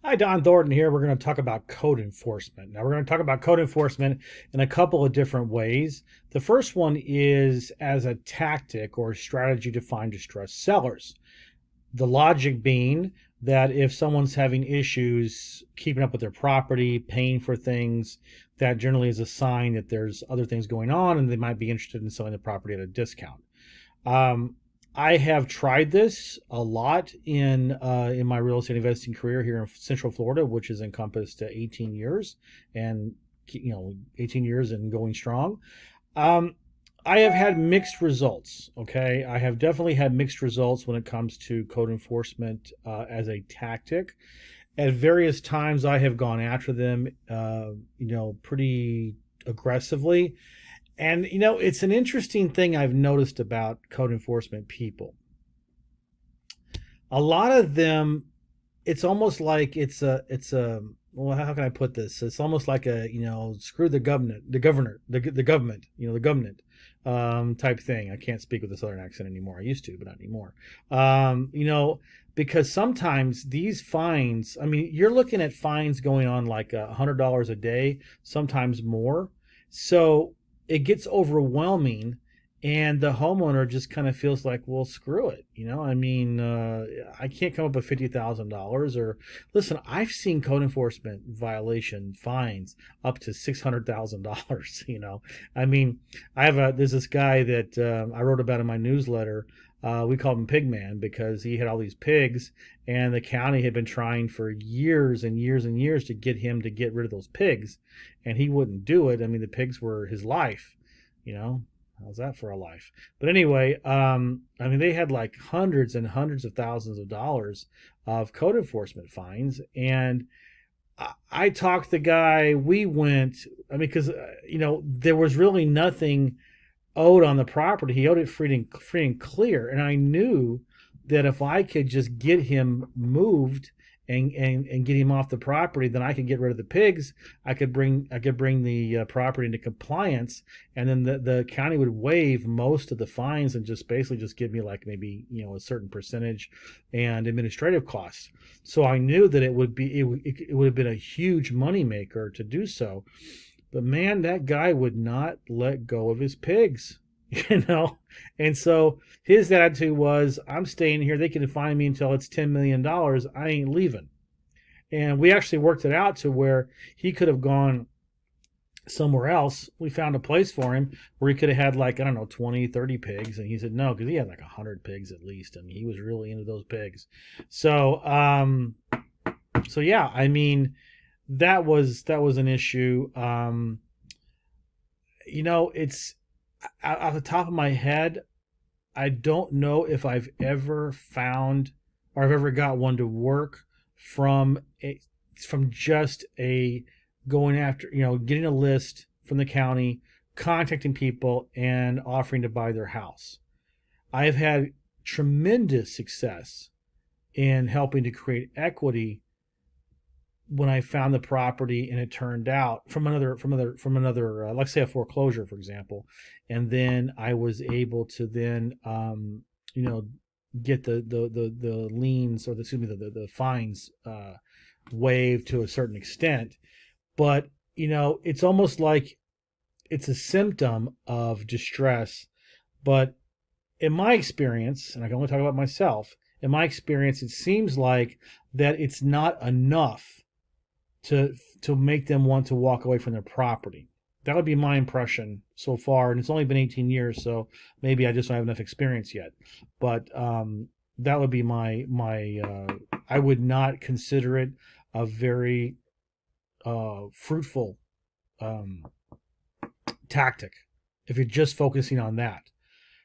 Hi, Don Thornton here. We're going to talk about code enforcement. Now, we're going to talk about code enforcement in a couple of different ways. The first one is as a tactic or strategy to find distressed sellers. The logic being that if someone's having issues keeping up with their property, paying for things, that generally is a sign that there's other things going on and they might be interested in selling the property at a discount. Um, I have tried this a lot in my real estate investing career here in Central Florida, which has encompassed 18 years, and 18 years and going strong. Um, I have had mixed results. Okay, I have definitely had mixed results when it comes to code enforcement as a tactic. At various times, I have gone after them, pretty aggressively, and it's an interesting thing I've noticed about code enforcement people. A lot of them, it's almost like it's a well, how can I put this? It's almost like a screw the government, the government, the government type thing. I can't speak with a southern accent anymore. I used to, but not anymore. Because sometimes these fines, I mean, you're looking at fines going on like $100 a day, sometimes more. So it gets overwhelming, and the homeowner just kind of feels like, well, screw it. I mean, I can't come up with $50,000. Or listen, I've seen code enforcement violation fines up to $600,000. I mean, there's this guy that I wrote about in my newsletter. We called him Pigman because he had all these pigs, and the county had been trying for years and years and years to get him to get rid of those pigs, and he wouldn't do it. I mean, the pigs were his life, you know. How's that for a life? But anyway, I mean, they had like hundreds and hundreds of thousands of dollars of code enforcement fines, and I talked the guy. We went. I mean, because there was really nothing owed on the property. He owed it free and clear. And I knew that if I could just get him moved and get him off the property, then I could get rid of the pigs. I could bring the property into compliance, and then the county would waive most of the fines and just basically just give me like maybe a certain percentage and administrative costs. So I knew that it would have been a huge moneymaker to do so. But man, that guy would not let go of his pigs, And so his attitude was, I'm staying here. They can fine me until it's $10 million. I ain't leaving. And we actually worked it out to where he could have gone somewhere else. We found a place for him where he could have had like, I don't know, 20, 30 pigs. And he said no, because he had like 100 pigs at least. I mean, he was really into those pigs. So, yeah, I mean, that was an issue. It's off the top of my head, I don't know if I've ever found or I've ever got one to work from just a going after, getting a list from the county, contacting people and offering to buy their house. I have had tremendous success in helping to create equity when I found the property and it turned out from another like say a foreclosure, for example, and then I was able to then get the liens, or the fines waived to a certain extent. But it's almost like it's a symptom of distress. But in my experience, and I can only talk about myself, in my experience, it seems like that it's not enough to make them want to walk away from their property. That would be my impression so far, and it's only been 18 years, so maybe I just don't have enough experience yet. But that would be my I would not consider it a very fruitful tactic if you're just focusing on that.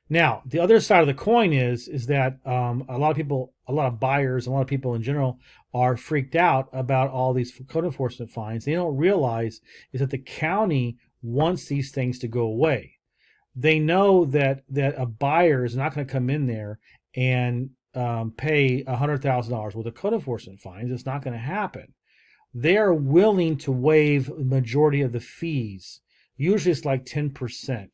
Now, the other side of the coin is that a lot of people, a lot of buyers, a lot of people in general are freaked out about all these code enforcement fines. They don't realize is that the county wants these things to go away. They know that a buyer is not going to come in there and pay $100,000 worth of code enforcement fines. It's not going to happen. They are willing to waive the majority of the fees. Usually it's like 10%.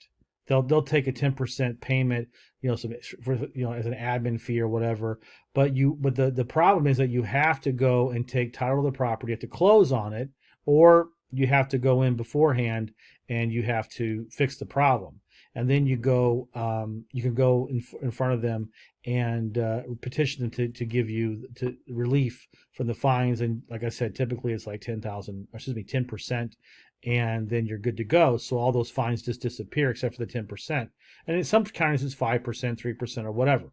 They'll take a 10% payment, some for, as an admin fee or whatever. But the problem is that you have to go and take title of the property, you have to close on it, or you have to go in beforehand and you have to fix the problem. And then you can go in front of them and petition them to give you relief from the fines. And like I said, typically it's like 10%, and then you're good to go. So all those fines just disappear except for the 10%. And in some counties it's 5%, 3%, or whatever.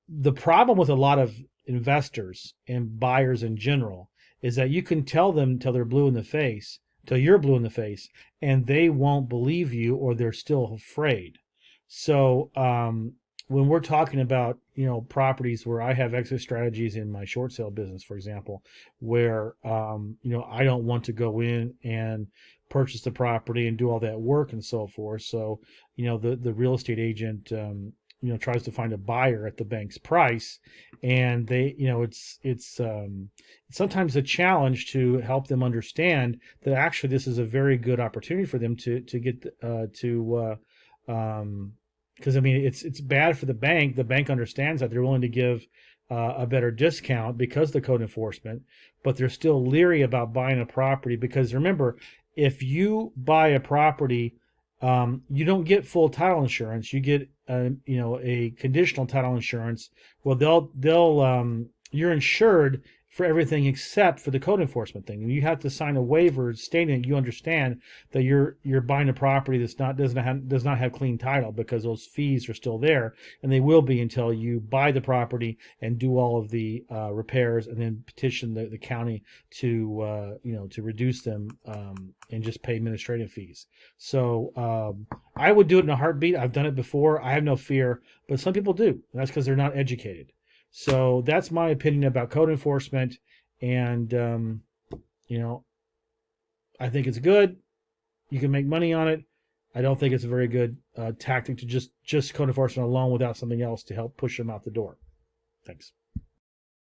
The problem with a lot of investors and buyers in general is that you can tell them till they're blue in the face, till you're blue in the face, and they won't believe you, or they're still afraid. So when we're talking about properties where I have exit strategies in my short sale business, for example, where I don't want to go in and purchase the property and do all that work and so forth. So the real estate agent tries to find a buyer at the bank's price, and they it's sometimes a challenge to help them understand that actually this is a very good opportunity for them to get because I mean it's bad for the bank. The bank understands that, they're willing to give a better discount because of the code enforcement, but they're still leery about buying a property because remember, if you buy a property, you don't get full title insurance. You get a conditional title insurance. Well, they'll you're insured for everything except for the code enforcement thing. And you have to sign a waiver stating that you understand that you're buying a property does not have clean title, because those fees are still there, and they will be until you buy the property and do all of the repairs, and then petition the county to to reduce them and just pay administrative fees. So I would do it in a heartbeat. I've done it before. I have no fear, but some people do, and that's because they're not educated. So that's my opinion about code enforcement, and I think it's good. You can make money on it. I don't think it's a very good tactic to just code enforcement alone without something else to help push them out the door. Thanks.